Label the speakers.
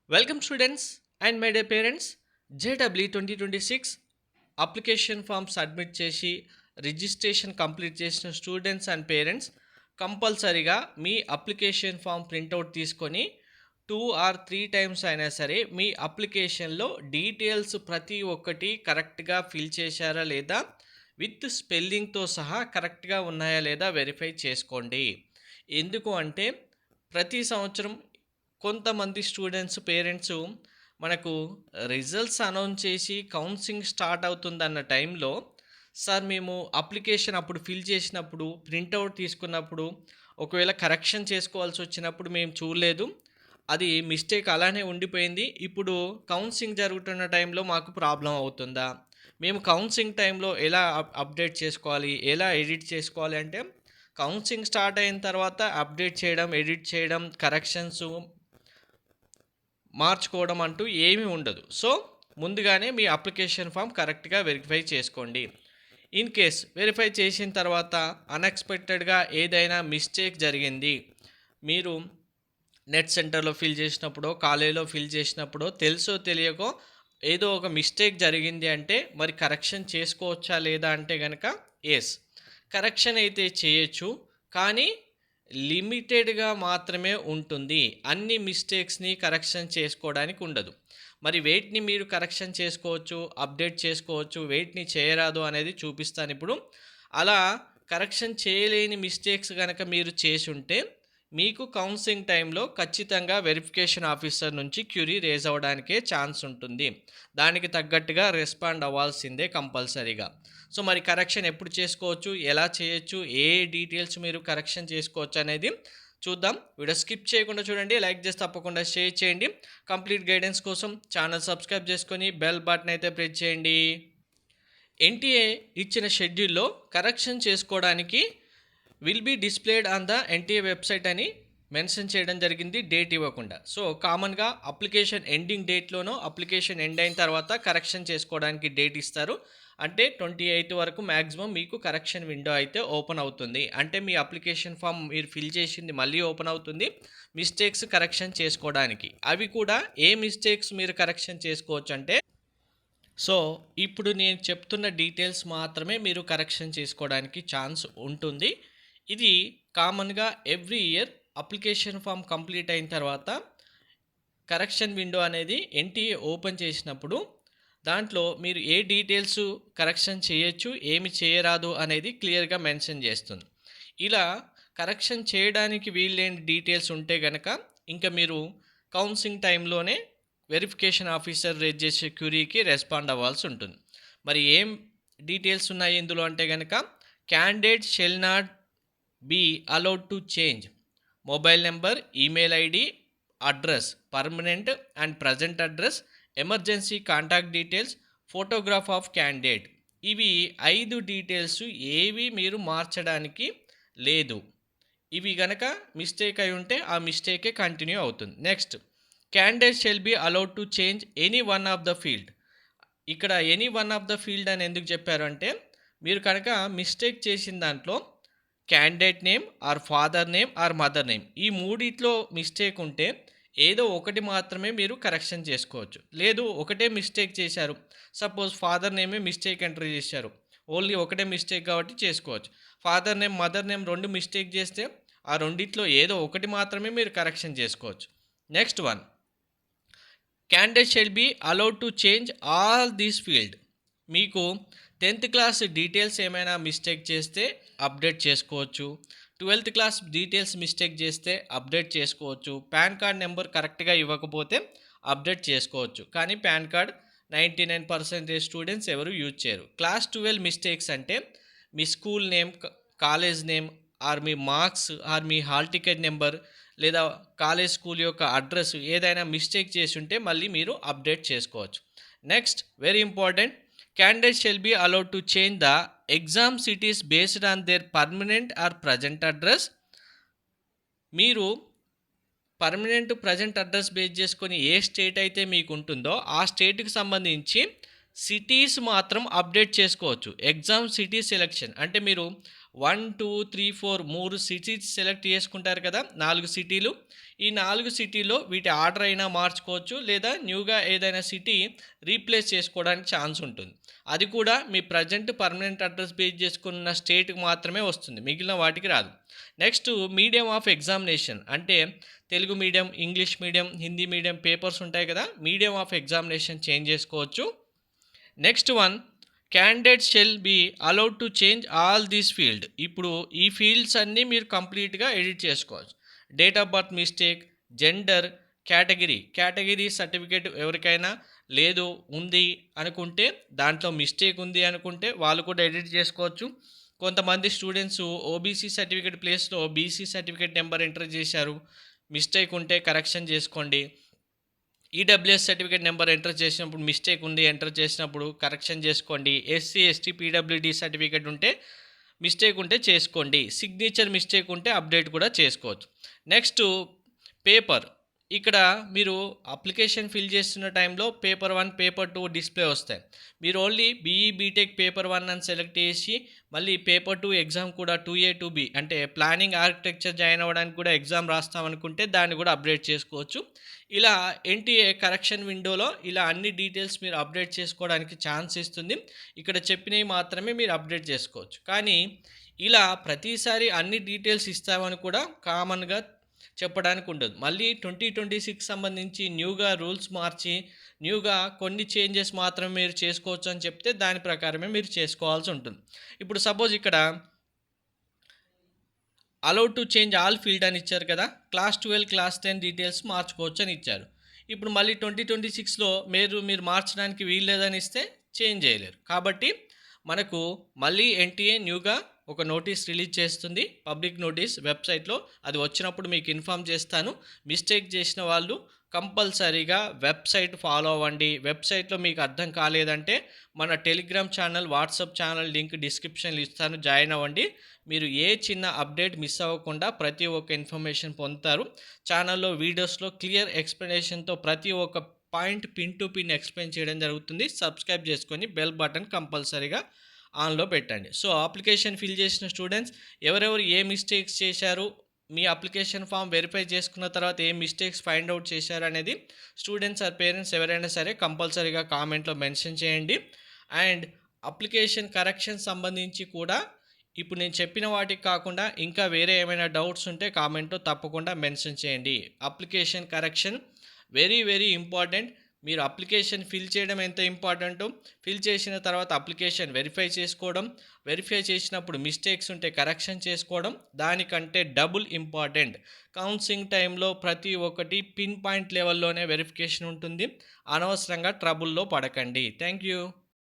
Speaker 1: Welcome students and my dear parents. JW 2026 application form submit చేసి registration complete చేసిన students and parents కంపల్సరీగా మీ application form printout తీసుకొని 2 or 3 times అయినా సరే మీ అప్లికేషన్లో డీటెయిల్స్ ప్రతి ఒక్కటి కరెక్ట్గా ఫిల్ చేశారా లేదా విత్ స్పెల్లింగ్తో సహా కరెక్ట్గా ఉన్నాయా లేదా వెరిఫై చేసుకోండి. ఎందుకు అంటే ప్రతి సంవత్సరం కొంతమంది స్టూడెంట్స్ పేరెంట్స్ మనకు రిజల్ట్స్ అనౌన్స్ చేసి కౌన్సిలింగ్ స్టార్ట్ అవుతుందన్న టైంలో సార్ మేము అప్లికేషన్ అప్పుడు ఫిల్ చేసినప్పుడు ప్రింట్అవుట్ తీసుకున్నప్పుడు ఒకవేళ కరెక్షన్ చేసుకోవాల్సి వచ్చినప్పుడు మేము చూడలేదు, అది మిస్టేక్ అలానే ఉండిపోయింది, ఇప్పుడు కౌన్సిలింగ్ జరుగుతున్న టైంలో మాకు ప్రాబ్లం అవుతుందా, మేము కౌన్సిలింగ్ టైంలో ఎలా అప్డేట్ చేసుకోవాలి, ఎలా ఎడిట్ చేసుకోవాలి అంటే కౌన్సిలింగ్ స్టార్ట్ అయిన తర్వాత అప్డేట్ చేయడం, ఎడిట్ చేయడం, కరెక్షన్స్ మార్చుకోవడం అంటూ ఏమీ ఉండదు. సో ముందుగానే మీ అప్లికేషన్ ఫామ్ కరెక్ట్గా వెరిఫై చేసుకోండి. ఇన్ కేస్ వెరిఫై చేసిన తర్వాత అన్ఎక్స్పెక్టెడ్గా ఏదైనా మిస్టేక్ జరిగింది, మీరు నెట్ సెంటర్లో ఫిల్ చేసినప్పుడు కాలేజీలో ఫిల్ చేసినప్పుడు తెలుసో తెలియకో ఏదో ఒక మిస్టేక్ జరిగింది అంటే మరి కరెక్షన్ చేసుకోవచ్చా లేదా అంటే కనుక ఎస్, కరెక్షన్ అయితే చేయొచ్చు, కానీ లిమిటెడ్గా మాత్రమే ఉంటుంది. అన్ని మిస్టేక్స్ని కరెక్షన్ చేసుకోవడానికి ఉండదు. మరి వేటిని మీరు కరెక్షన్ చేసుకోవచ్చు, అప్డేట్ చేసుకోవచ్చు, వేటిని చేయరాదు అనేది చూపిస్తాను ఇప్పుడు. అలా కరెక్షన్ చేయలేని మిస్టేక్స్ కనుక మీరు చేసి ఉంటే మీకు కౌన్సిలింగ్ టైంలో ఖచ్చితంగా వెరిఫికేషన్ ఆఫీసర్ నుంచి క్యూరీ రేజ్ అవ్వడానికే ఛాన్స్ ఉంటుంది. దానికి తగ్గట్టుగా రెస్పాండ్ అవ్వాల్సిందే కంపల్సరీగా. సో మరి కరెక్షన్ ఎప్పుడు చేసుకోవచ్చు, ఎలా చేయొచ్చు, ఏ డీటెయిల్స్ మీరు కరెక్షన్ చేసుకోవచ్చు అనేది చూద్దాం. వీడియో స్కిప్ చేయకుండా చూడండి, లైక్ చేసి తప్పకుండా షేర్ చేయండి. కంప్లీట్ గైడెన్స్ కోసం ఛానల్ సబ్స్క్రైబ్ చేసుకొని బెల్ బటన్ అయితే ప్రెస్ చేయండి. ఎన్టీఏ ఇచ్చిన షెడ్యూల్లో కరెక్షన్ చేసుకోవడానికి will be displayed on the NTA website అని మెన్షన్ చేయడం జరిగింది, డేట్ ఇవ్వకుండా. సో కామన్గా అప్లికేషన్ ఎండింగ్ డేట్లోనో అప్లికేషన్ ఎండ్ అయిన తర్వాత కరెక్షన్ చేసుకోవడానికి డేట్ ఇస్తారు. అంటే 28 వరకు మ్యాక్సిమం మీకు కరెక్షన్ విండో అయితే ఓపెన్ అవుతుంది. అంటే మీ అప్లికేషన్ ఫామ్ మీరు ఫిల్ చేసింది మళ్ళీ ఓపెన్ అవుతుంది మిస్టేక్స్ కరెక్షన్ చేసుకోవడానికి. అవి కూడా ఏ మిస్టేక్స్ మీరు కరెక్షన్ చేసుకోవచ్చు అంటే, సో ఇప్పుడు నేను చెప్తున్న డీటెయిల్స్ మాత్రమే మీరు కరెక్షన్ చేసుకోవడానికి ఛాన్స్ ఉంటుంది. ఇది కామన్గా every year application form complete అయిన తర్వాత కరెక్షన్ విండో అనేది ఎన్టీఏ ఓపెన్ చేసినప్పుడు దాంట్లో మీరు ఏ డీటెయిల్స్ కరెక్షన్ చేయొచ్చు, ఏమి చేయరాదు అనేది క్లియర్గా మెన్షన్ చేస్తుంది. ఇలా కరెక్షన్ చేయడానికి వీల్లేని డీటెయిల్స్ ఉంటే కనుక ఇంకా మీరు కౌన్సిలింగ్ టైంలోనే వెరిఫికేషన్ ఆఫీసర్ రేజ్ చేసే క్యూరీకి రెస్పాండ్ అవ్వాల్సి ఉంటుంది. మరి ఏం డీటెయిల్స్ ఉన్నాయి ఇందులో అంటే కనుక, candidate shall not be allowed to change mobile number, email ID, address, permanent and present address, emergency contact details, photograph of candidate. ఇవి 5 డీటెయిల్స్ ఏవి మీరు మార్చడానికి లేదు. ఇవి గనక మిస్టేక్ అయి ఉంటే ఆ మిస్టేకే కంటిన్యూ అవుతుంది. Next, candidate shall be allowed to change any one of the field. ఇక్కడ any one of the field అని ఎందుకు చెప్పారు అంటే, మీరు కనుక మిస్టేక్ చేసిన దాంట్లో candidate name or father name or mother name ఈ మూడిట్లో మిస్టేక్ ఉంటే ఏదో ఒకటి మాత్రమే మీరు కరెక్షన్ చేసుకోవచ్చు. లేదు ఒకటే మిస్టేక్ చేశారు, సపోజ్ ఫాదర్ నేమే మిస్టేక్ ఎంటర్ చేశారు, ఓన్లీ ఒకటే మిస్టేక్ కాబట్టి చేసుకోవచ్చు. ఫాదర్ నేమ్, మదర్ నేమ్ రెండు మిస్టేక్ చేస్తే ఆ రెండిట్లో ఏదో ఒకటి మాత్రమే మీరు కరెక్షన్ చేసుకోవచ్చు. Next one, candidate shall be allowed to change all this field. మీకు 10th క్లాస్ డీటెయిల్స్ ఏమైనా మిస్టేక్ చేస్తే అప్డేట్ చేసుకోవచ్చు, 12th క్లాస్ డీటెయిల్స్ మిస్టేక్ చేస్తే అప్డేట్ చేసుకోవచ్చు, పాన్ కార్డ్ నెంబర్ కరెక్ట్గా ఇవ్వకపోతే అప్డేట్ చేసుకోవచ్చు. కానీ పాన్ కార్డ్ 99% స్టూడెంట్స్ ఎవరు యూజ్ చేయరు. క్లాస్ 12 మిస్టేక్స్ అంటే మీ school name, college name or మీ మార్క్స్ ఆర్ మీ హాల్ టికెట్ నెంబర్ లేదా కాలేజ్ స్కూల్ యొక్క అడ్రస్ ఏదైనా మిస్టేక్ చేసి ఉంటే మళ్ళీ మీరు అప్డేట్ చేసుకోవచ్చు. Next, very important, candidates shall be allowed to change the exam cities based on their permanent or present address. మీరు పర్మనెంట్ ప్రజెంట్ అడ్రస్ బేస్ చేసుకొని ఏ స్టేట్ అయితే మీకు ఉంటుందో ఆ స్టేట్కి సంబంధించి సిటీస్ మాత్రం అప్డేట్ చేసుకోవచ్చు. ఎగ్జామ్ సిటీ సెలెక్షన్ అంటే మీరు 1, 2, 3, 4 3 సిటీస్ సెలెక్ట్ చేసుకుంటారు కదా, 4 సిటీలు. ఈ 4 సిటీలో వీటి ఆర్డర్ అయినా మార్చుకోవచ్చు, లేదా న్యూగా ఏదైనా సిటీ రీప్లేస్ చేసుకోవడానికి ఛాన్స్ ఉంటుంది. అది కూడా మీ ప్రజెంట్ పర్మనెంట్ అడ్రస్ బేస్ చేసుకున్న స్టేట్కి మాత్రమే వస్తుంది, మిగిలిన వాటికి రాదు. నెక్స్ట్ మీడియం ఆఫ్ ఎగ్జామినేషన్ అంటే Telugu medium, English medium, Hindi medium papers ఉంటాయి కదా, మీడియం ఆఫ్ ఎగ్జామినేషన్ చేంజ్ చేసుకోవచ్చు. Next one, candidate shall be allowed to change all these field. ఇప్పుడు ఈ ఫీల్డ్స్ అన్నీ మీరు కంప్లీట్గా ఎడిట్ చేసుకోవచ్చు. Date of birth mistake, gender, category certificate ఎవరికైనా లేదు ఉంది అనుకుంటే, దాంట్లో మిస్టేక్ ఉంది అనుకుంటే వాళ్ళు కూడా ఎడిట్ చేసుకోవచ్చు. కొంతమంది స్టూడెంట్స్ ఓబీసీ సర్టిఫికేట్ ప్లేస్లో బీసీ సర్టిఫికేట్ నెంబర్ ఎంటర్ చేశారు, మిస్టేక్ ఉంటే కరెక్షన్ చేసుకోండి. ఈడబ్ల్యూఎస్ సర్టిఫికేట్ నెంబర్ ఎంటర్ చేసినప్పుడు మిస్టేక్ ఉంది, ఎంటర్ చేసినప్పుడు కరెక్షన్ చేసుకోండి. ఎస్సీ ఎస్టీ పీడబ్ల్యూడి సర్టిఫికేట్ ఉంటే మిస్టేక్ ఉంటే చేసుకోండి. సిగ్నేచర్ మిస్టేక్ ఉంటే అప్డేట్ కూడా చేసుకోవచ్చు. Next paper. ఇక్కడ మీరు అప్లికేషన్ ఫిల్ చేస్తున్న టైంలో పేపర్ 1, పేపర్ 2 డిస్ప్లే వస్తాయి. మీరు ఓన్లీ బీఈ బీటెక్ పేపర్ 1 అని సెలెక్ట్ చేసి మళ్ళీ పేపర్ 2 ఎగ్జామ్ కూడా 2A 2B అంటే ప్లానింగ్ ఆర్కిటెక్చర్ జాయిన్ అవ్వడానికి కూడా ఎగ్జామ్ రాస్తామనుకుంటే దాన్ని కూడా అప్డేట్ చేసుకోవచ్చు. ఇలా ఎన్టీఏ కరెక్షన్ విండోలో ఇలా అన్ని డీటెయిల్స్ మీరు అప్డేట్ చేసుకోవడానికి ఛాన్స్ ఇస్తుంది. ఇక్కడ చెప్పినవి మాత్రమే మీరు అప్డేట్ చేసుకోవచ్చు. కానీ ఇలా ప్రతిసారి అన్ని డీటెయిల్స్ ఇస్తామని కూడా కామన్గా చెప్పడానికి ఉండదు. మళ్ళీ 2026 సంబంధించి న్యూగా రూల్స్ మార్చి న్యూగా కొన్ని చేంజెస్ మాత్రమే మీరు చేసుకోవచ్చు అని చెప్తే దాని ప్రకారమే మీరు చేసుకోవాల్సి ఉంటుంది. ఇప్పుడు సపోజ్ ఇక్కడ allowed to change all field అని ఇచ్చారు కదా, క్లాస్ 12 క్లాస్ 10 డీటెయిల్స్ మార్చుకోవచ్చు అని ఇచ్చారు. ఇప్పుడు మళ్ళీ 2026లో మీరు మార్చడానికి వీల్లేదని ఇస్తే చేంజ్ చేయలేరు. కాబట్టి మనకు మళ్ళీ ఎన్టీఏ న్యూగా ఒక నోటీస్ రిలీజ్ చేస్తుంది, పబ్లిక్ నోటీస్ వెబ్సైట్లో. అది వచ్చినప్పుడు మీకు ఇన్ఫామ్ చేస్తాను. మిస్టేక్ చేసిన వాళ్ళు కంపల్సరీగా వెబ్సైట్ ఫాలో అవ్వండి. వెబ్సైట్లో మీకు అర్థం కాలేదంటే మన Telegram channel, WhatsApp channel link డిస్క్రిప్షన్లో ఇస్తాను, జాయిన్ అవ్వండి. మీరు ఏ చిన్న అప్డేట్ మిస్ అవ్వకుండా ప్రతి ఒక్క ఇన్ఫర్మేషన్ పొందుతారు. ఛానల్లో వీడియోస్లో క్లియర్ ఎక్స్ప్లెనేషన్తో ప్రతి ఒక్క point pin to pin explain చేయడం జరుగుతుంది. సబ్స్క్రైబ్ చేసుకొని బెల్ బటన్ కంపల్సరీగా ఆన్లో పెట్టండి. సో అప్లికేషన్ ఫిల్ చేసిన స్టూడెంట్స్ ఎవరెవరు ఏ మిస్టేక్స్ చేశారు, మీ అప్లికేషన్ ఫామ్ వెరిఫై చేసుకున్న తర్వాత ఏ మిస్టేక్స్ ఫైండ్ అవుట్ చేశారు అనేది స్టూడెంట్స్ ఆర్ పేరెంట్స్ ఎవరైనా సరే కంపల్సరీగా కామెంట్లో మెన్షన్ చేయండి. అండ్ అప్లికేషన్ కరెక్షన్ సంబంధించి కూడా ఇప్పుడు నేను చెప్పిన వాటికి కాకుండా ఇంకా వేరే ఏమైనా డౌట్స్ ఉంటే కామెంట్లో తప్పకుండా మెన్షన్ చేయండి. Application correction very very important. మీరు అప్లికేషన్ ఫిల్ చేయడం ఎంత ఇంపార్టెంటో, ఫిల్ చేసిన తర్వాత అప్లికేషన్ వెరిఫై చేసుకోవడం, వెరిఫై చేసినప్పుడు మిస్టేక్స్ ఉంటే కరెక్షన్ చేసుకోవడం దానికంటే డబుల్ ఇంపార్టెంట్. కౌన్సిలింగ్ టైంలో ప్రతి ఒక్కటి పిన్ పాయింట్ లెవెల్లోనే వెరిఫికేషన్ ఉంటుంది. అనవసరంగా ట్రబుల్లో పడకండి. Thank you.